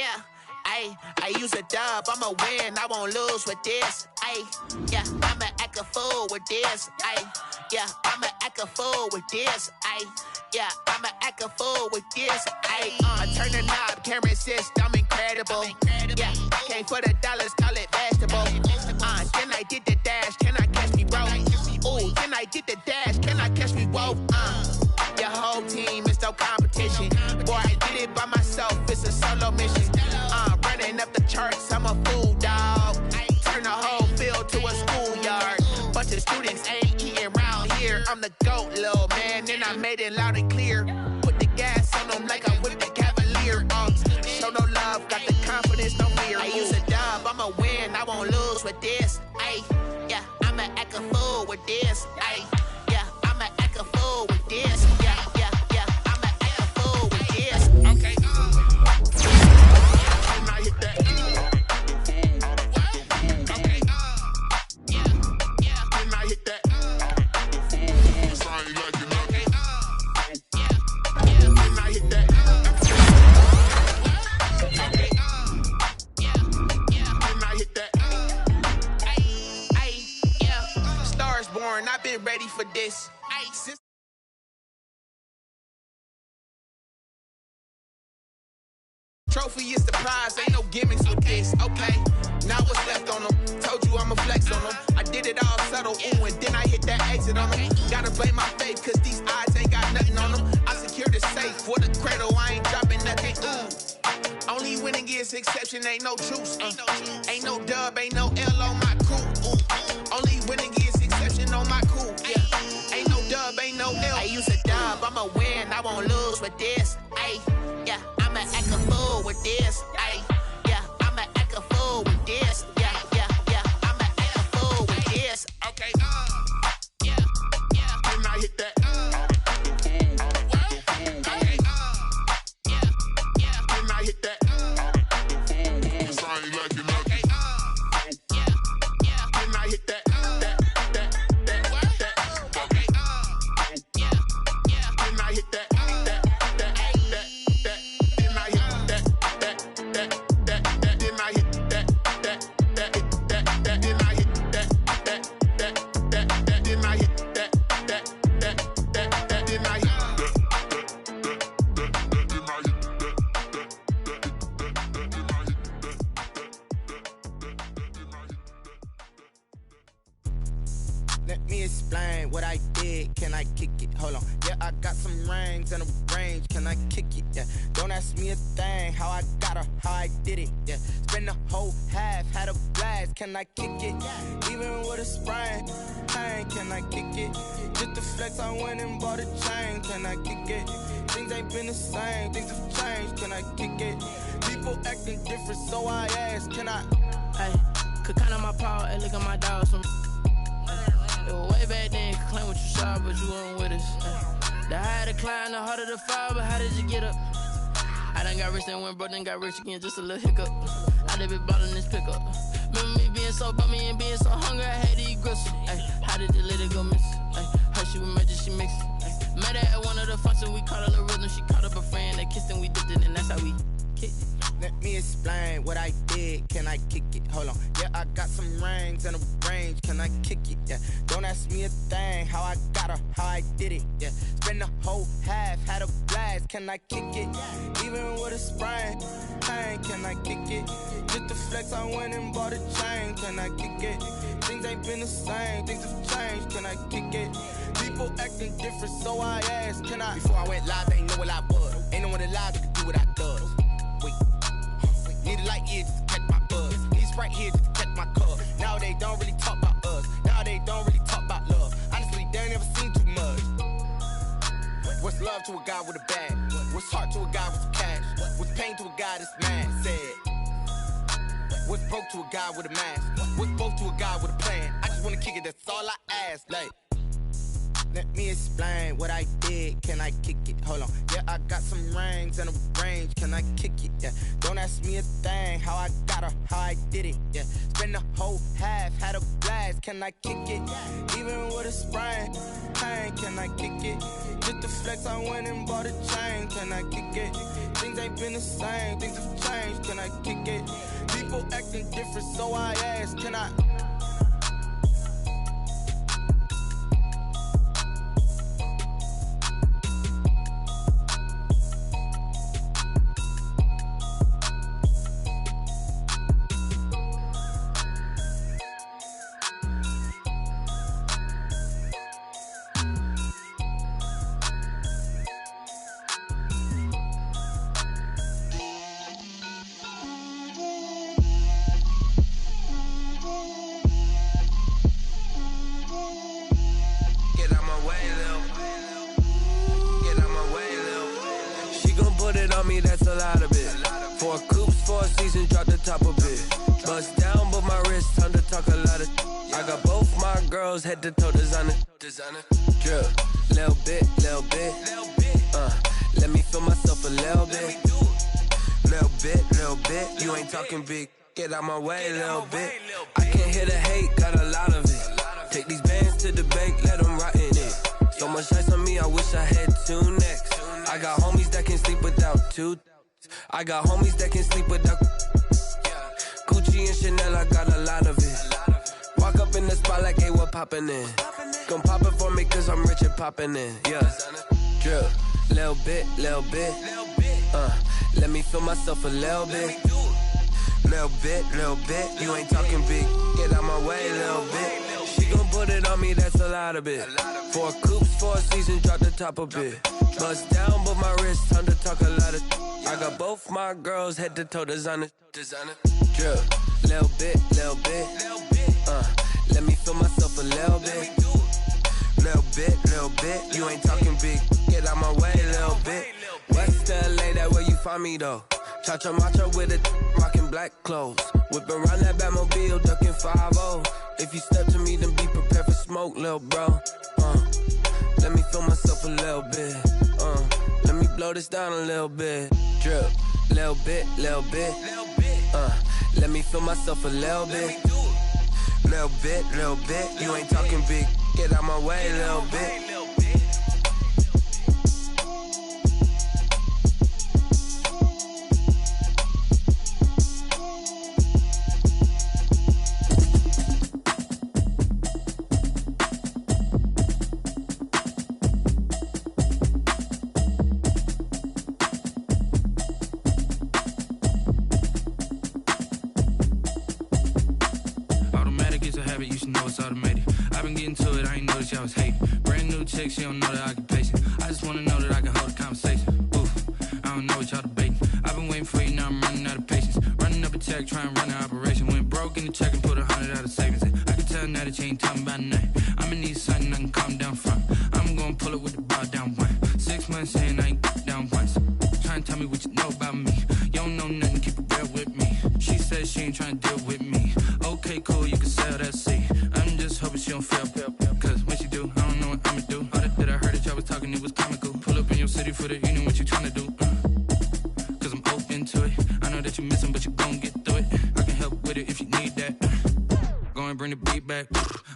Speaker 1: Yeah. I use a dub, I'ma win, I won't lose with this. Yeah, I'ma act a fool with this. Yeah, I'ma act a fool with this. Yeah, I'ma act a fool with this. Turn the knob, camera assist, I'm incredible. Yeah, came for the dollars, call it vegetable. Then I did the dash, can I catch me, bro? Ooh, then I did the dash, can I catch me, whoa? Your whole team is no competition. Boy, I did it by myself, it's a solo mission. Running up the charts, I'm a fool, dog. Turn the whole field to a schoolyard. Bunch of students ain't eating round here. I'm the GOAT, little man, and I made it loud and clear. Put the gas on them like I'm with the Cavalier. Show no love, got the confidence, no fear. I use a dub, I'ma win, I won't lose with this. Yeah, I'ma act a fool with this. Yeah, I'ma act a fool with this. Yeah, I'ma act a fool with this. Okay. I've been ready for this. Trophy is the prize, ain't no gimmicks with this. Okay, now what's left on them? Told you I'ma flex on them. I did it all subtle, ooh, and then I hit that exit on them. Gotta blame my faith, cause these odds ain't got nothing on them. I secured the safe for the cradle, I ain't dropping nothing, ooh. Only winning is exception, ain't no truce. Ain't no dub, ain't no L on my crew. Ooh. Only winning is exception on my crew. Yeah. Ain't no dub, ain't no L. I use a dub, I'ma win, I won't lose with this. Yeah, I'ma act a fool with this. Yeah, I'ma act a fool with this. Yeah, I'ma act a fool with this. Okay. Yeah. Then I hit that. Okay. Yeah. Then I hit that. I ain't like it. Okay. Yeah. Then I hit that. Okay. Yeah. Then I hit that.
Speaker 2: Let me explain what I did. Can I kick it? Hold on. Yeah, I got some rings and a range. Can I kick it? Yeah. Don't ask me a thing. How I got her, how I did it. Yeah. Spend the whole half, had a blast. Can I kick it? Even with a sprain. Hey, can I kick it? Just to flex, I went and bought a chain. Can I kick it? Things ain't been the same. Things have changed. Can I kick it? People acting different, so I ask. Can I?
Speaker 8: Hey, could count on my power and look at my dogs from. It was way back then, could claim what you saw, but you weren't with us. The higher the climb, the harder the fall, but how did you get up? I done got rich and went broke, then got rich again, just a little hiccup. I done been ballin' this pickup. Remember me being so bummy and being so hungry, I had to eat gristle. How did you let it go miss? Her she was magic, she mixed it. Met her at one of the functions, we caught a little rhythm. She caught up a friend, they kissed and we dipped it, and that's how we kicked it.
Speaker 2: Let me explain what I did. Can I kick it? Hold on. Yeah, I got some rings and a range. Can I kick it? Yeah. Don't ask me a thing. How I got her, how I did it. Yeah. Spend the whole half, had a blast. Can I kick it? Even with a sprain. Hey, can I kick it? Just to flex, I went and bought a chain. Can I kick it? Things ain't been the same. Things have changed. Can I kick it? People acting different, so I asked. Can I? Before I went live, they ain't know what I was. Ain't no one alive that could do what I does. Wait. Need a light here just to catch my buzz. Need Sprite here just to catch my cup. Now they don't really talk about us. Now they don't really talk about love. Honestly, they ain't never seen too much. What's love to a guy with a bag? What's heart to a guy with some cash? What's pain to a guy that's mad? Said. What's broke to a guy with a mask? What's both to a guy with a plan? I just wanna kick it, that's all I ask. Like, Let me explain what I did. Can I kick it? Hold on. Yeah, I got some rings and a range. Can I kick it? Yeah. Don't ask me a thing. How I got her, how I did it. Yeah. Spend the whole half, had a blast. Can I kick it? Even with a sprain, pain. Can I kick it? Just to flex, I went and bought a chain. Can I kick it? Things ain't been the same. Things have changed. Can I kick it? People acting different, so I ask. Can I?
Speaker 9: That's a lot of it. 4 coops, 4 seasons, drop the top of it. Bust down, but my wrist, time to talk a lot of. I got both my girls head to toe designer. Drip, little bit. Let me feel myself a little bit. Little bit. You ain't talking big. Get out my way, little bit. I can't hear the hate, got a lot of it. Take these bands to the bank, let them rot in it. So much ice on me, I wish I had 2 necks. I got homies that can sleep without 2. I got homies that can sleep without Gucci and Chanel, I got a lot of it. Walk up in the spot like, hey, what poppin' in? Gon' pop it for me cause I'm rich and poppin' in. Yeah, drip, little bit. Let me feel myself a little bit. Little bit. You ain't talking big. Get out my way, little bit. She gon' put it on me, that's a lot of it. 4 coops, 4 seasons, drop the top of it. Bust down, but my wrist, time to talk a lot of. I got both my girls head to toe designer. Drip, little bit. Let me feel myself a little bit. Little bit. You ain't talking big. Get out my way, little bit. West LA, that where you find me though. Cha-cha matcha with it, rockin' black clothes. Whippin' around that Batmobile, duckin' 5-0. If you step to me, then be prepared for smoke, lil' bro. Let me feel myself a little bit. Let me blow this down a little bit. Drip, little bit. Let me feel myself a little bit. Little bit. You ain't talking big. Get out my way, little bit.
Speaker 8: I was hating. Brand new chick, she don't know the occupation. I just wanna know that I can hold a conversation. Oof, I don't know what y'all debating. I've been waiting for you, now I'm running out of patience. Running up a check, trying to run an operation. Went broke in the check and put 100 out of savings in. I can tell now that you ain't talking about nothing. I'ma need something I can calm down from. I'm gonna pull it with the bar down one. 6 months in, I ain't down once. Trying to tell me what you know about me. You don't know nothing, keep it real with me. She says she ain't trying to deal with me. Okay, cool, you can sell that seat. I'm just hoping she don't fail. Cause when she do, I don't know what I'ma do. All that I heard that y'all was talking, it was comical. Pull up in your city for the evening, what you tryna do? Cause I'm open to it. I know that you missing, but you gon' get through it. I can help with it if you need that. Go and bring the beat back.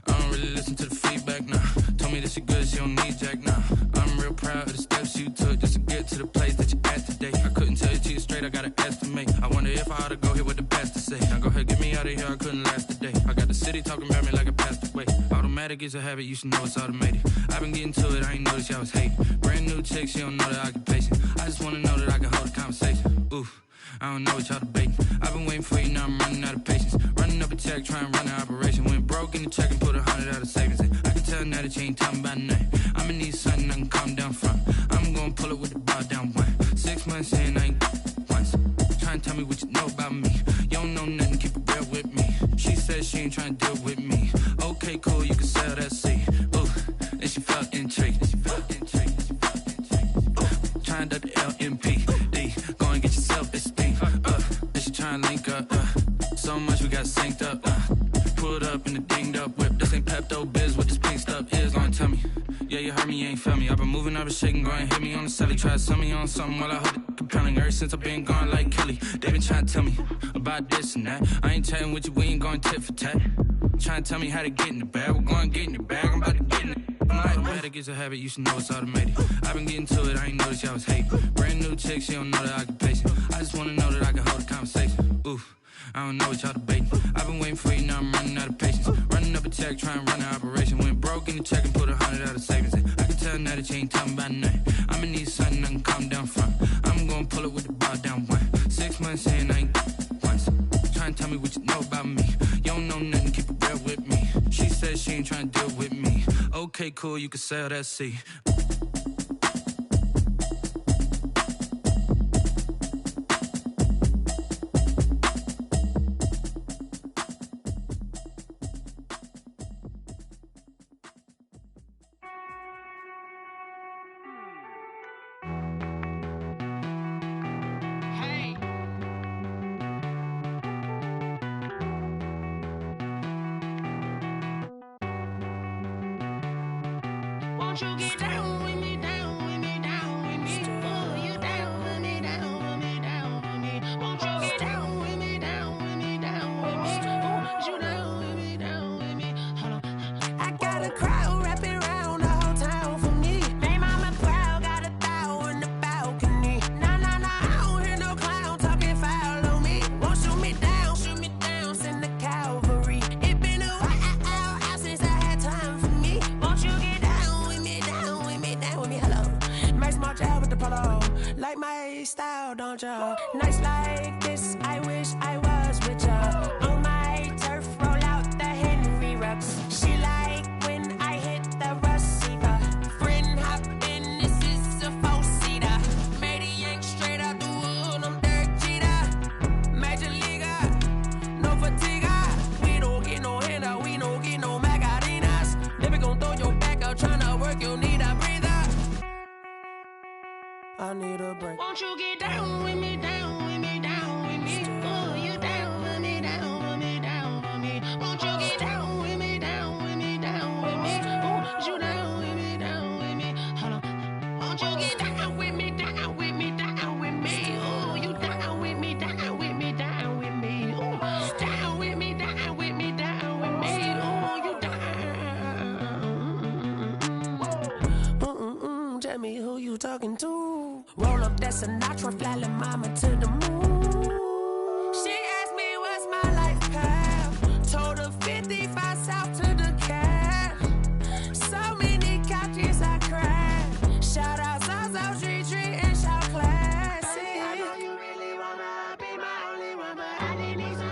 Speaker 8: I don't really listen to the feedback, nah. Told me that she good, she don't need jack, nah. I'm real proud of the steps you took just to get to the place that you at today. I couldn't tell you to you straight, I gotta estimate. I wonder if I ought to go here with the best to say. Now go ahead, get me out of here, I couldn't last a day. I got the city talking about me like I passed away. Automatic is a habit, you should know it's automated. I've been getting to it, I ain't noticed y'all was hating. Brand new chick, she don't know the occupation. I just wanna know that I can hold a conversation. Oof, I don't know what y'all debating. I've been waiting for you, now I'm running out of patience. Running up a check, trying to run an operation. Went broke in the check and put 100 out of savings in. I can tell now that you ain't talking about nothing. I'ma need something I can calm down from. I'm gonna pull it with the bar down one. 6 months in, I ain't once. Trying to tell me what you know about me. You don't know nothing, keep it real with me. She says she ain't trying to deal with me. Okay, cool, you can sell that seat. Ooh, and she felt intrigued. Trying to the LMPD. Go and get yourself esteem. And she trying to link up. So much we got synced up. pulled up in the dinged up whip. This ain't Pepto Biz, what this pink stuff is. Long tell me. Yeah, you heard me, you ain't felt me. I've been moving, I've been shaking, go and hit me on the celly. Try to sell me on something while I hold it compelling. Ever since I've been gone like Kelly, they been trying to tell me about this and that. I ain't chatting with you, we ain't going tit for tat. Trying to tell me how to get in the bag. We're going to get in the bag, I'm about to get in it. I'm like, automatic is a habit, you should know it's automated. I've been getting to it, I ain't noticed y'all was hating. Brand new chick, she don't know that I can pace it. I just wanna know that I can hold a conversation. Oof, I don't know what y'all debating. I've been waiting for you, now I'm running out of patience. Running up a check, trying to run an operation. Went broke in the check and put 100 out of savings in. I can tell now that you ain't talking about nothing. I'ma need something I can calm down from. I'm gonna pull it with the bar down one. 6 months in, I ain't once. Trying to tell me what you know about me. You don't know nothing, keep it real with me. She said she ain't trying to deal with me. Okay, cool, you can sell that seat.
Speaker 10: Won't you get down with me, down with me, down with me? Oh, you down with me, down with me, down with me. Won't you get down with me, down with me, down with me? Oh, you down with me, down with me? Hold on. I got a crowd wrapping around the whole town for me. Hey, mama proud, got a thou in the balcony. Nah, nah, nah, I don't hear no clown talking foul on me. Won't shoot me down, send the cavalry. It been a while since I had time for me. Won't you get down with me, down with me, down with me? Hello. Max March out with the polo. Like my style, don't ya? Nights like this, I wish I was with ya. On my turf, roll out the Henry rocks. She like when I hit the receiver. Friend hop in, this is a four-seater. Made a yank straight out the wood, I'm Derek Jeter. Major leaguer, no fatigue. We don't get no handout, we don't get no Macarinas. Never gon' throw your back out, tryna work, you need a breather. I need a break. Won't you get down with me, down with me, down with me? Oh, you down with me, down with me, down with me? Won't you get down with me, down with me, down with me? Oh, you down with me, down with me? Hold on. Won't you get down with me, down with me, down with me? Oh, you down with me, down with me, down with me? Oh, down with me, down with me, down with me? Oh, you down. Tell me who you talking to. Roll up that Sinatra, fly la mama to the moon. She asked me what's my life path. Told her 55 south to the cab. So many couches I cried. Shout out South Street and shout classic. I know you really wanna be my only one, but I didn't need some